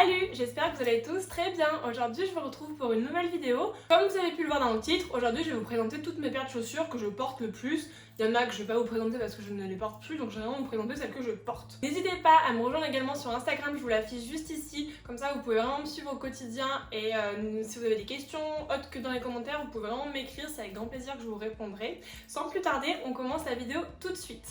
Salut, j'espère que vous allez tous très bien. Aujourd'hui je vous retrouve pour une nouvelle vidéo. Comme vous avez pu le voir dans le titre, aujourd'hui je vais vous présenter toutes mes paires de chaussures que je porte le plus. Il y en a que je vais pas vous présenter parce que je ne les porte plus, donc je vais vraiment vous présenter celles que je porte. N'hésitez pas à me rejoindre également sur Instagram, je vous l'affiche juste ici. Comme ça vous pouvez vraiment me suivre au quotidien et si vous avez des questions autres que dans les commentaires, vous pouvez vraiment m'écrire, c'est avec grand plaisir que je vous répondrai. Sans plus tarder, on commence la vidéo tout de suite.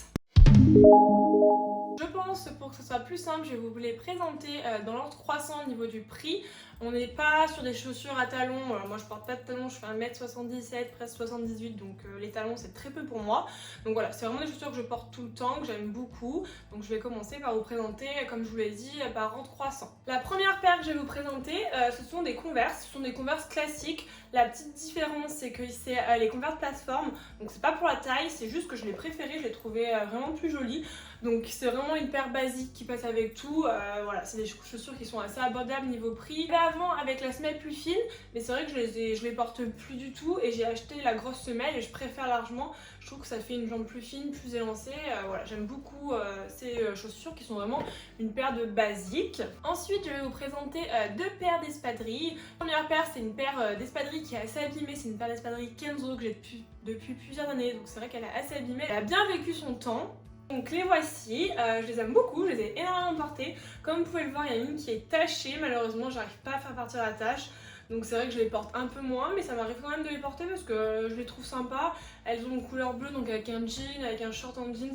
Je pense, pour que ce soit plus simple, je vais vous les présenter dans l'ordre croissant au niveau du prix. On n'est pas sur des chaussures à talons. Alors moi je porte pas de talons, je fais 1m77, presque 78, donc les talons c'est très peu pour moi. Donc voilà, c'est vraiment des chaussures que je porte tout le temps, que j'aime beaucoup. Donc je vais commencer par vous présenter, comme je vous l'ai dit, par ordre croissant. La première paire que je vais vous présenter, ce sont des Converse. Ce sont des Converse classiques. La petite différence c'est que c'est les Converse plateforme, donc c'est pas pour la taille, c'est juste que je les préférées, je les trouvais vraiment plus jolies. Donc c'est vraiment une paire basique qui passe avec tout. Voilà, c'est des chaussures qui sont assez abordables niveau prix. Avant avec la semelle plus fine, mais c'est vrai que je les porte plus du tout et j'ai acheté la grosse semelle et je préfère largement. Je trouve que ça fait une jambe plus fine, plus élancée. Voilà, j'aime beaucoup ces chaussures qui sont vraiment une paire de basiques. Ensuite, je vais vous présenter deux paires d'espadrilles. La première paire, c'est une paire d'espadrilles qui est assez abîmée. C'est une paire d'espadrilles Kenzo que j'ai depuis plusieurs années, donc c'est vrai qu'elle est assez abîmée. Elle a bien vécu son temps. Donc les voici, je les aime beaucoup, je les ai énormément portées. Comme vous pouvez le voir, il y en a une qui est tachée, malheureusement j'arrive pas à faire partir la tache. Donc c'est vrai que je les porte un peu moins, mais ça m'arrive quand même de les porter parce que je les trouve sympas. Elles ont une couleur bleue, donc avec un jean, avec un short en jean,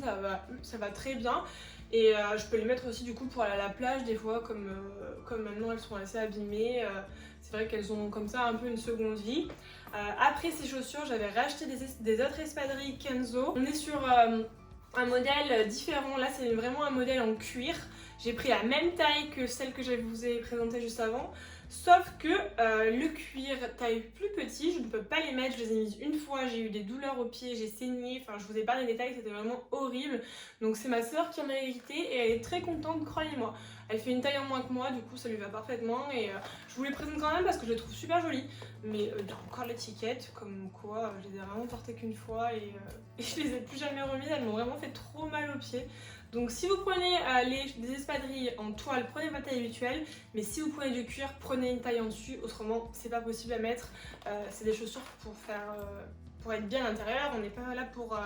ça va très bien. Et je peux les mettre aussi du coup pour aller à la plage des fois, comme maintenant elles sont assez abîmées. C'est vrai qu'elles ont comme ça un peu une seconde vie. Après ces chaussures, j'avais racheté des autres espadrilles Kenzo. On est sur un modèle différent, là c'est vraiment un modèle en cuir. J'ai pris la même taille que celle que je vous ai présentée juste avant, sauf que le cuir taille plus petit, je ne peux pas les mettre, je les ai mises une fois, j'ai eu des douleurs aux pieds, j'ai saigné, enfin je vous ai pas les détails, c'était vraiment horrible. Donc c'est ma soeur qui en a hérité et elle est très contente, croyez-moi. Elle fait une taille en moins que moi, du coup ça lui va parfaitement et je vous les présente quand même parce que je les trouve super jolies. Mais il y a encore l'étiquette, comme quoi je les ai vraiment portées qu'une fois et je les ai plus jamais remises, elles m'ont vraiment fait trop mal aux pieds. Donc si vous prenez des espadrilles en toile, prenez votre taille habituelle, mais si vous prenez du cuir, prenez une taille en dessus, autrement c'est pas possible à mettre. C'est des chaussures pour être bien à l'intérieur, on n'est pas là pour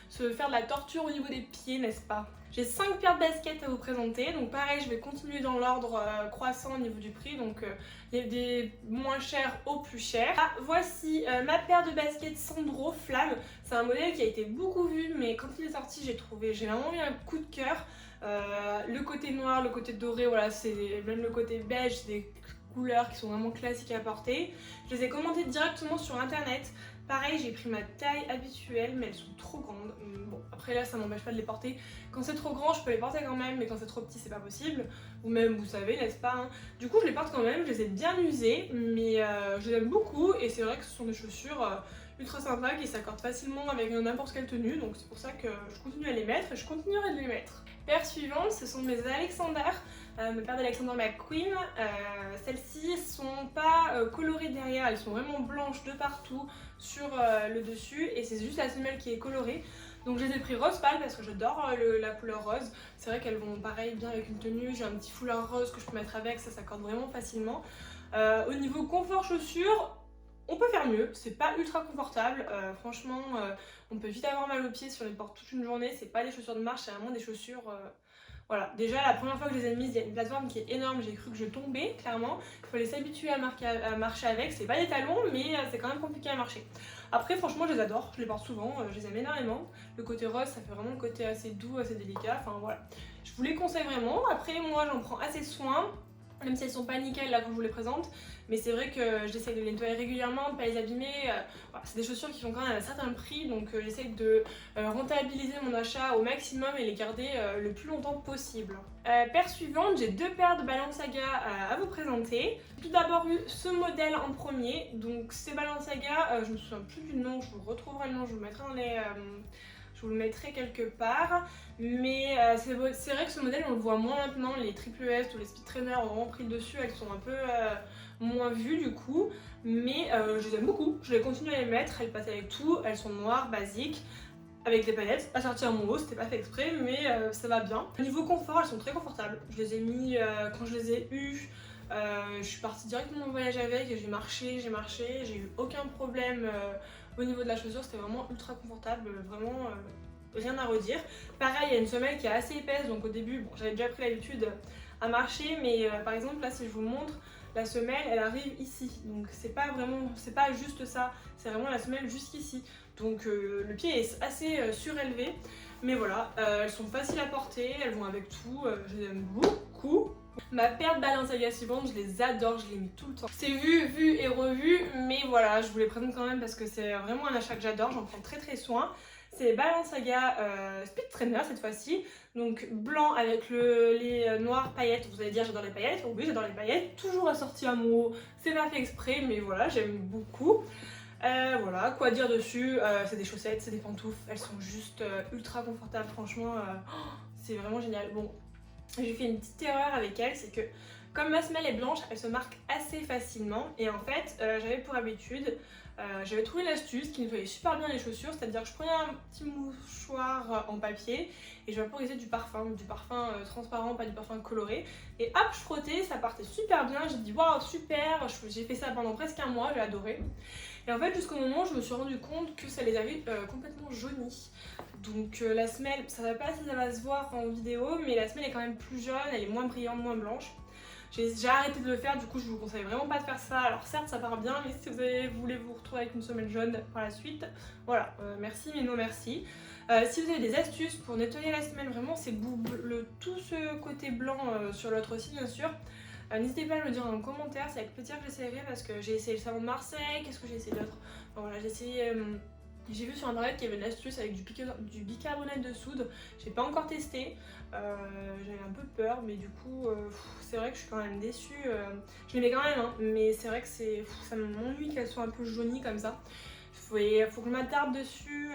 se faire de la torture au niveau des pieds, n'est-ce pas? J'ai 5 paires de baskets à vous présenter, donc pareil je vais continuer dans l'ordre croissant au niveau du prix, donc des moins chers au plus cher. Ah, voici ma paire de baskets Sandro Flamme, c'est un modèle qui a été beaucoup vu, mais quand il est sorti j'ai vraiment eu un coup de cœur. Le côté noir, le côté doré, voilà, c'est même le côté beige, c'est des couleurs qui sont vraiment classiques à porter. Je les ai commandées directement sur internet. Pareil, j'ai pris ma taille habituelle, mais elles sont trop grandes. Bon, après là, ça m'empêche pas de les porter. Quand c'est trop grand, je peux les porter quand même, mais quand c'est trop petit, c'est pas possible. Ou même, vous savez, n'est-ce pas hein. Du coup, je les porte quand même, je les ai bien usées, mais je les aime beaucoup. Et c'est vrai que ce sont des chaussures ultra sympas qui s'accordent facilement avec n'importe quelle tenue. Donc c'est pour ça que je continue à les mettre et je continuerai de les mettre. Paire suivante, ce sont mes Alexander, mes paires d'Alexander McQueen. Celles-ci sont pas colorées derrière, elles sont vraiment blanches de partout sur le dessus et c'est juste la semelle qui est colorée. Donc je les ai pris rose pâle parce que j'adore la couleur rose. C'est vrai qu'elles vont pareil bien avec une tenue. J'ai un petit foulard rose que je peux mettre avec, ça s'accorde vraiment facilement. Au niveau confort chaussures, on peut faire mieux, c'est pas ultra confortable, franchement on peut vite avoir mal aux pieds si on les porte toute une journée, c'est pas des chaussures de marche, c'est vraiment des chaussures... Voilà, déjà la première fois que je les ai mises, il y a une plateforme qui est énorme, j'ai cru que je tombais, clairement. Il fallait s'habituer à marcher avec, c'est pas des talons, mais c'est quand même compliqué à marcher. Après franchement je les adore, je les porte souvent, je les aime énormément. Le côté rose, ça fait vraiment le côté assez doux, assez délicat, enfin voilà. Je vous les conseille vraiment, après moi j'en prends assez soin. Même si elles sont pas nickel là quand je vous les présente, mais c'est vrai que j'essaie de les nettoyer régulièrement, de pas les abîmer. Voilà, c'est des chaussures qui font quand même un certain prix, donc j'essaie de rentabiliser mon achat au maximum et les garder le plus longtemps possible. Paire suivante, j'ai deux paires de Balenciaga à vous présenter. J'ai tout d'abord eu ce modèle en premier, donc c'est Balenciaga, je me souviens plus du nom, je vous retrouverai le nom, je vous le mettrai dans les... je vous le mettrai quelque part, mais c'est vrai que ce modèle on le voit moins maintenant, les triple S ou les speed trainers ont vraiment pris le dessus, elles sont un peu moins vues du coup, mais je les aime beaucoup, je les continue à les mettre, elles passent avec tout, elles sont noires, basiques, avec des paillettes, assorties à mon haut, c'était pas fait exprès, mais ça va bien. Au niveau confort, elles sont très confortables, je les ai mis quand je les ai eues. Je suis partie directement en voyage avec et j'ai marché, j'ai eu aucun problème au niveau de la chaussure, c'était vraiment ultra confortable, vraiment rien à redire. Pareil, il y a une semelle qui est assez épaisse, donc au début, bon, j'avais déjà pris l'habitude à marcher, mais par exemple là si je vous montre, la semelle elle arrive ici, donc c'est pas juste ça, c'est vraiment la semelle jusqu'ici, donc le pied est assez surélevé, mais voilà, elles sont faciles à porter, elles vont avec tout, je les aime beaucoup. Ma paire de Balenciaga suivante, je les adore, je les mets tout le temps. C'est vu et revu, mais voilà, je vous les présente quand même parce que c'est vraiment un achat que j'adore, j'en prends très soin. C'est les Balenciaga Speed Trainer cette fois-ci, donc blanc avec les noirs paillettes. Vous allez dire j'adore les paillettes, oui j'adore les paillettes, toujours assorti à mon haut, c'est pas fait exprès, mais voilà, j'aime beaucoup. Voilà, quoi dire dessus, c'est des chaussettes, c'est des pantoufles, elles sont juste ultra confortables, franchement, c'est vraiment génial. Bon, j'ai fait une petite erreur avec elles, c'est que comme ma semelle est blanche, elle se marque assez facilement et en fait j'avais pour habitude, j'avais trouvé l'astuce qui nettoyait super bien les chaussures, c'est-à-dire que je prenais un petit mouchoir en papier et je vaporisais du parfum transparent, pas du parfum coloré, et hop je frottais, ça partait super bien, j'ai dit waouh super, j'ai fait ça pendant presque un mois, j'ai adoré. Et en fait jusqu'au moment où je me suis rendu compte que ça les avait complètement jaunis. Donc la semelle, ça ne va pas si ça va se voir en vidéo, mais la semelle est quand même plus jaune, elle est moins brillante, moins blanche. J'ai arrêté de le faire, du coup je vous conseille vraiment pas de faire ça. Alors certes ça part bien, mais si vous voulez vous retrouver avec une semelle jaune par la suite, voilà, merci mais non merci. Si vous avez des astuces pour nettoyer la semelle, vraiment c'est tout ce côté blanc sur l'autre aussi bien sûr, n'hésitez pas à me le dire dans les commentaires, c'est avec plaisir que j'essaierai parce que j'ai essayé le savon de Marseille, qu'est-ce que j'ai essayé d'autre, voilà, j'ai vu sur internet qu'il y avait une astuce avec du bicarbonate de soude, j'ai pas encore testé, j'avais un peu peur, mais du coup c'est vrai que je suis quand même déçue, je les mets quand même hein, mais c'est vrai que ça m'ennuie qu'elles soient un peu jaunies comme ça. Faut que je m'attarde dessus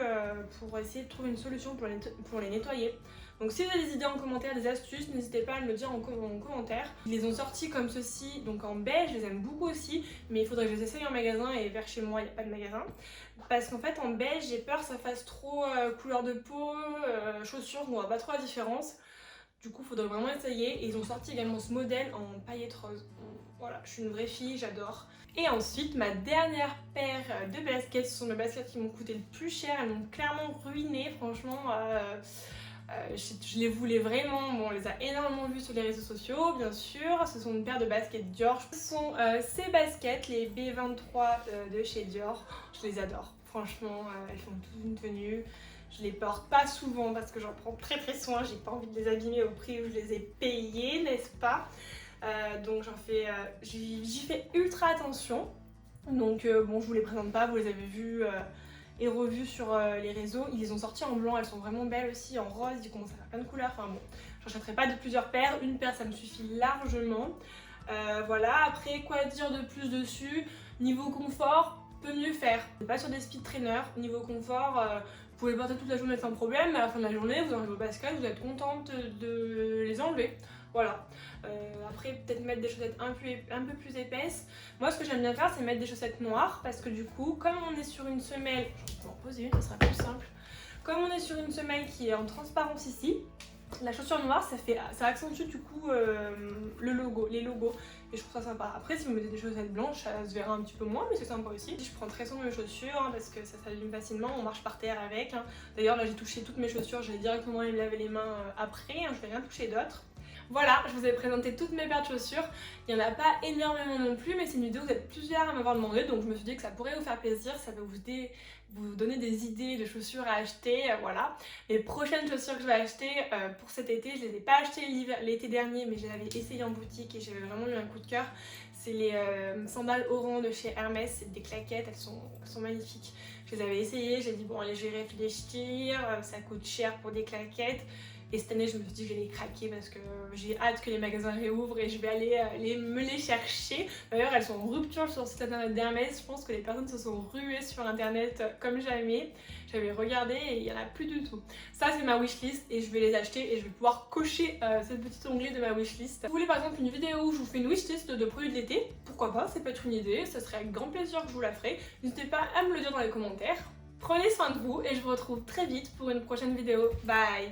pour essayer de trouver une solution pour les nettoyer. Donc si vous avez des idées en commentaire, des astuces, n'hésitez pas à me le dire en commentaire. Ils les ont sortis comme ceci, donc en beige, je les aime beaucoup aussi, mais il faudrait que je les essaye en magasin et vers chez moi il n'y a pas de magasin. Parce qu'en fait en beige, j'ai peur que ça fasse trop couleur de peau, chaussures, on voit pas trop la différence. Du coup, il faudrait vraiment essayer. Et ils ont sorti également ce modèle en paillettes roses. Voilà, je suis une vraie fille, j'adore. Et ensuite, ma dernière paire de baskets, ce sont mes baskets qui m'ont coûté le plus cher. Elles m'ont clairement ruinée, franchement. Je les voulais vraiment. Bon, on les a énormément vues sur les réseaux sociaux, bien sûr. Ce sont une paire de baskets Dior. Ce sont ces baskets, les B23 de chez Dior. Je les adore. Franchement, elles font toute une tenue. Je les porte pas souvent parce que j'en prends très soin, j'ai pas envie de les abîmer au prix où je les ai payés, n'est-ce pas? Donc j'y fais ultra attention. Donc bon, je vous les présente pas, vous les avez vus et revus sur les réseaux. Ils les ont sortis en blanc, elles sont vraiment belles aussi, en rose, ils commencent à faire plein de couleurs. Enfin bon, j'achèterai pas de plusieurs paires, une paire ça me suffit largement. Voilà, après quoi dire de plus dessus? Niveau confort, peut mieux faire. C'est pas sur des speed trainers, niveau confort, vous pouvez les porter toute la journée sans problème, mais à la fin de la journée, vous enlevez vos baskets, vous êtes contente de les enlever. Voilà. Après, peut-être mettre des chaussettes un peu plus épaisses. Moi, ce que j'aime bien faire, c'est mettre des chaussettes noires, parce que du coup, comme on est sur une semelle, je vais en poser une, ça sera plus simple. Comme on est sur une semelle qui est en transparence ici, la chaussure noire, ça accentue du coup les logos, et je trouve ça sympa. Après, si vous mettez des chaussettes blanches, ça se verra un petit peu moins, mais c'est sympa aussi. Je prends très soin de mes chaussures hein, parce que ça s'allume facilement, on marche par terre avec. Hein. D'ailleurs, là j'ai touché toutes mes chaussures, je vais directement aller me laver les mains après, hein, je vais rien toucher d'autre. Voilà, je vous ai présenté toutes mes paires de chaussures. Il n'y en a pas énormément non plus, mais c'est une vidéo que vous êtes plusieurs à m'avoir demandé, donc je me suis dit que ça pourrait vous faire plaisir, ça va vous donner des idées de chaussures à acheter, voilà. Les prochaines chaussures que je vais acheter pour cet été, je les ai pas achetées l'été dernier, mais je les avais essayées en boutique et j'avais vraiment eu un coup de cœur. C'est les sandales Oran de chez Hermès, c'est des claquettes, elles sont magnifiques. Je les avais essayées, j'ai dit bon allez je vais réfléchir, ça coûte cher pour des claquettes. Et cette année, je me suis dit que j'allais craquer parce que j'ai hâte que les magasins réouvrent et je vais aller me les chercher. D'ailleurs, elles sont en rupture sur le site internet d'Hermès. Je pense que les personnes se sont ruées sur internet comme jamais. J'avais regardé et il n'y en a plus du tout. Ça, c'est ma wishlist et je vais les acheter et je vais pouvoir cocher ce petit onglet de ma wishlist. Si vous voulez par exemple une vidéo où je vous fais une wishlist de produits de l'été, pourquoi pas, ça peut être une idée. Ça serait avec grand plaisir que je vous la ferai. N'hésitez pas à me le dire dans les commentaires. Prenez soin de vous et je vous retrouve très vite pour une prochaine vidéo. Bye!